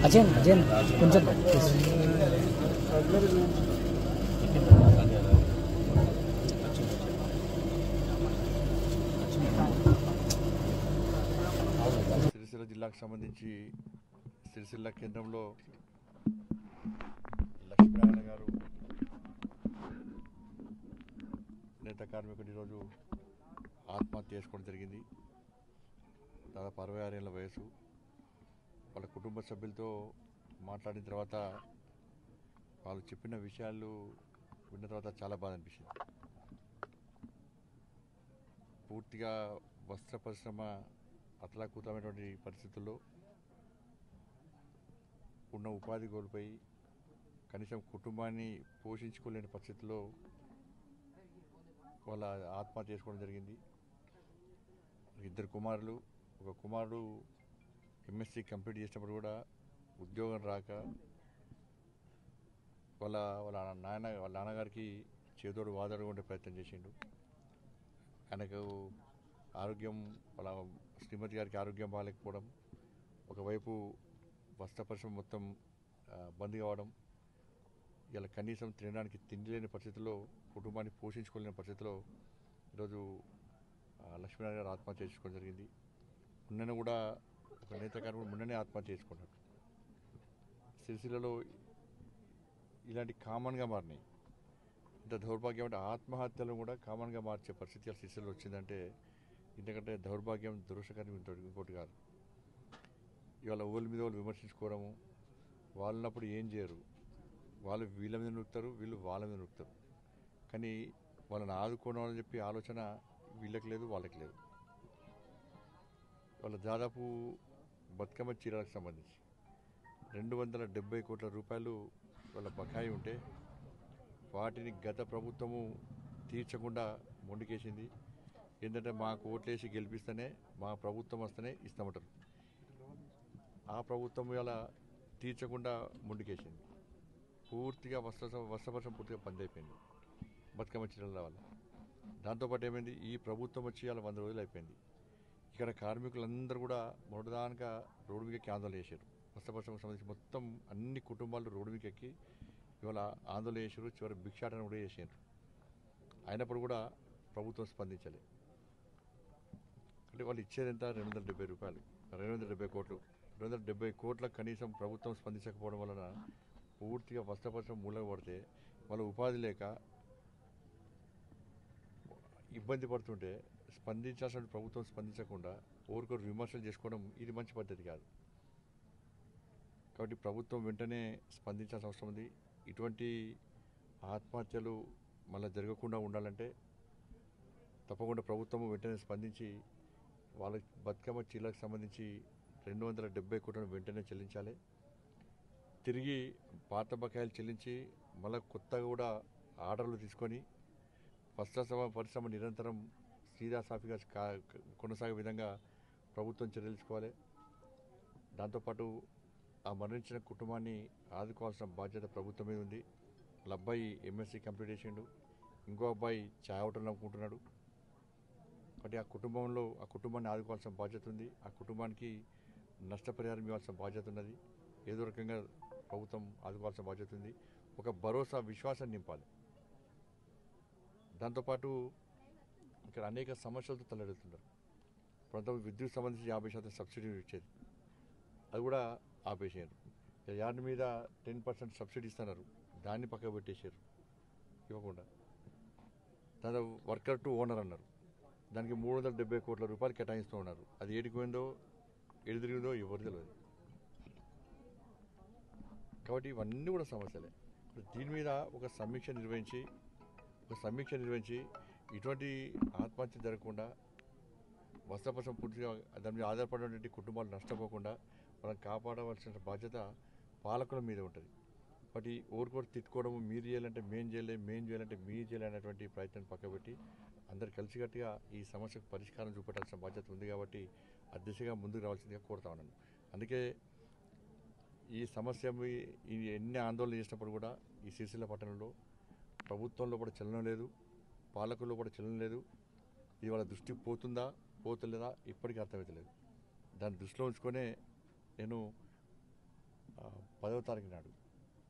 అజయన్ కొంచెం సిరిసిల్ల జిల్లాకు సంబంధించి సిరిసిల్ల కేంద్రంలో లక్ష్మీనారాయణ గారు నేత కార్మికుడు ఈరోజు ఆత్మహత్య చేసుకోవడం జరిగింది. దాదాపు 66 ఏళ్ళ వయసు. వాళ్ళ కుటుంబ సభ్యులతో మాట్లాడిన తర్వాత వాళ్ళు చెప్పిన విషయాలు విన్న తర్వాత చాలా బాధ అనిపించింది. పూర్తిగా వస్త్ర పరిశ్రమ అతలాకుతలమైనటువంటి పరిస్థితుల్లో ఉన్న ఉపాధి కోల్పోయి కనీసం కుటుంబాన్ని పోషించుకోలేని పరిస్థితుల్లో వాళ్ళ ఆత్మహత్య చేసుకోవడం జరిగింది. 2 కుమారులు, ఒక కుమారుడు ఎంఎస్సీ కంప్లీట్ చేసినప్పుడు కూడా ఉద్యోగం రాక వాళ్ళ నాన్నగారికి చేదోడు వాదోడు ఉండే ప్రయత్నం చేసిండు. ఆయనకు ఆరోగ్యం, వాళ్ళ శ్రీమతి గారికి ఆరోగ్యం బాగాలేకపోవడం, ఒకవైపు వస్త్ర పరిశ్రమ మొత్తం బంద్ కావడం, ఇలా కనీసం తినడానికి తిండి లేని పరిస్థితుల్లో, కుటుంబాన్ని పోషించుకోలేని పరిస్థితిలో ఈరోజు లక్ష్మీనారాయణ గారు ఆత్మహత్య చేసుకోవడం జరిగింది. మొన్న కూడా ఒక నేత కార్మికుడు మొన్ననే ఆత్మహత్య చేసుకున్నాడు. సిరిసిల్లలో ఇలాంటి కామన్గా మారినాయి. ఇంత దౌర్భాగ్యం అంటే ఆత్మహత్యలను కూడా కామన్గా మార్చే పరిస్థితి సిరిసిల్లలో వచ్చిందంటే ఎందుకంటే దౌర్భాగ్యం, దురదృష్టకరం ఇంకోటి కాదు. ఇవాళ ఊళ్ళ మీద వాళ్ళు విమర్శించుకోవడము, వాళ్ళన్నప్పుడు ఏం చేయరు, వాళ్ళు వీళ్ళ మీద నొక్కుతారు, వీళ్ళు వాళ్ళ మీద నొక్కుతారు. కానీ వాళ్ళని ఆదుకోవడం అని చెప్పి ఆలోచన వీళ్ళకి లేదు, వాళ్ళకి లేదు. వాళ్ళ దాదాపు బతుకమ్మ చీరలకు సంబంధించి 270 కోట్ల రూపాయలు వాళ్ళ బకాయి ఉంటే వాటిని గత ప్రభుత్వము తీర్చకుండా మొండికేసింది. ఏంటంటే మాకు ఓట్లేసి గెలిపిస్తేనే, మా ప్రభుత్వం వస్తేనే ఇస్తామంటారు. ఆ ప్రభుత్వం ఇలా తీర్చకుండా మొండికేసింది. పూర్తిగా వస్త్రపరిశ్రమ పూర్తిగా బంద్ అయిపోయింది బతుకమ్మ చీరల వల్ల. దాంతోపాటు ఏమైంది, ఈ ప్రభుత్వం వచ్చి అలా 100 రోజులు అయిపోయింది. ఇక్కడ కార్మికులందరూ కూడా మొదటిదానిగా రోడ్డు మీదకి ఆందోళన చేశారు. వస్త్రపరిశ్రమకు సంబంధించి మొత్తం అన్ని కుటుంబాలు రోడ్డు మీదకి ఎక్కి ఇవాళ ఆందోళన చేశారు. చివరి భిక్షాటన కూడా చేశారు. అయినప్పుడు కూడా ప్రభుత్వం స్పందించలేదు. అంటే వాళ్ళు ఇచ్చేది ఎంత, 270 రూపాయలు, 270 కోట్లు. 270 కోట్లకు కనీసం ప్రభుత్వం స్పందించకపోవడం వలన పూర్తిగా వస్త్రపరిశ్రమ మూలన పడితే వాళ్ళు ఉపాధి లేక ఇబ్బంది పడుతుంటే స్పందించాల్సిన ప్రభుత్వం స్పందించకుండా ఓరికొరు విమర్శలు చేసుకోవడం ఇది మంచి పద్ధతి కాదు. కాబట్టి ప్రభుత్వం వెంటనే స్పందించాల్సిన అవసరం ఉంది. ఇటువంటి ఆత్మహత్యలు మళ్ళీ జరగకుండా ఉండాలంటే తప్పకుండా ప్రభుత్వం వెంటనే స్పందించి వాళ్ళ బతుకమ్మ చీరలకు సంబంధించి 270 కోట్లను వెంటనే చెల్లించాలి. తిరిగి పాత బకాయిలు చెల్లించి మళ్ళీ కొత్తగా కూడా ఆర్డర్లు తీసుకొని వస్త్ర పరిశ్రమ నిరంతరం సీదాసాఫీగా కొనసాగే విధంగా ప్రభుత్వం చర్యలు తీసుకోవాలి. దాంతోపాటు ఆ మరణించిన కుటుంబాన్ని ఆదుకోవాల్సిన బాధ్యత ప్రభుత్వం మీద ఉంది. వాళ్ళ అబ్బాయి ఎంఎస్సీ కంప్లీట్ చేసిండు, ఇంకో అబ్బాయి ఛాయ్ హోటల్ నమ్ముకుంటున్నాడు. కాబట్టి ఆ కుటుంబాన్ని ఆదుకోవాల్సిన బాధ్యత ఉంది. ఆ కుటుంబానికి నష్టపరిహారం ఇవ్వాల్సిన బాధ్యత ఉన్నది. ఏదో రకంగా ప్రభుత్వం ఆదుకోవాల్సిన బాధ్యత ఉంది. ఒక భరోసా విశ్వాసం నింపాలి. దాంతోపాటు ఇక్కడ అనేక సమస్యలతో తలెడుతున్నారు. కొంత విద్యుత్ సంబంధించి 50% సబ్సిడీ ఇచ్చేది, అది కూడా ఆపేసారు. యార్డ్ మీద 10% సబ్సిడీ ఇస్తున్నారు, దాన్ని పక్కకు పెట్టేశారు ఇవ్వకుండా. దాని వర్కర్ టు ఓనర్ అన్నారు, దానికి 370 కోట్ల రూపాయలు కేటాయిస్తూ ఉన్నారు. అది ఏడికి పోయిందో ఎడి తిరిగిందో ఎవరు తెలియదు. కాబట్టి ఇవన్నీ కూడా సమస్యలే. దీని మీద ఒక సమీక్ష నిర్వహించి ఇటువంటి ఆత్మహత్య జరగకుండా, వస్త్రపసం పూర్తిగా దాని మీద ఆధారపడినటువంటి కుటుంబాలు నష్టపోకుండా మనం కాపాడవలసిన బాధ్యత పాలకుల మీద ఉంటుంది. బట్ ఓరికొరి తిట్టుకోవడం, మీరు చేయాలంటే మేం చేయాలంటే మీరు చేయాలనేటువంటి ప్రయత్నం పక్కబెట్టి అందరు కలిసికట్టుగా ఈ సమస్యకు పరిష్కారం చూపెట్టాల్సిన బాధ్యత ఉంది. కాబట్టి ఆ దిశగా ముందుకు రావాల్సిందిగా కోరుతా ఉన్నాను. అందుకే ఈ సమస్య ఎన్ని ఆందోళన చేసినప్పుడు కూడా ఈ సిరిసిల్ల పట్టణంలో ప్రభుత్వంలో కూడా చలనం లేదు, పాలకుల్లో కూడా చలనం లేదు. ఇది వాళ్ళ దృష్టికి పోతుందా పోతలేదా ఇప్పటికీ అర్థమవుతలేదు. దాన్ని దృష్టిలో ఉంచుకొనే నేను 10వ తారీఖు నాడు,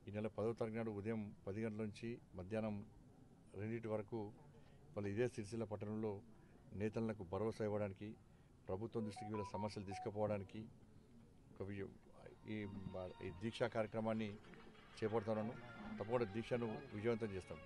ఈ నెల 10వ తారీఖు నాడు ఉదయం 10 గంటల నుంచి మధ్యాహ్నం 2 వరకు వాళ్ళు ఇదే సిరిసిల్ల పట్టణంలో నేతలకు భరోసా ఇవ్వడానికి, ప్రభుత్వం దృష్టికి వీళ్ళ సమస్యలు తీసుకుపోవడానికి ఈ దీక్షా కార్యక్రమాన్ని చేపడుతున్నాను. తప్పకుండా దీక్షను విజయవంతం చేస్తాం.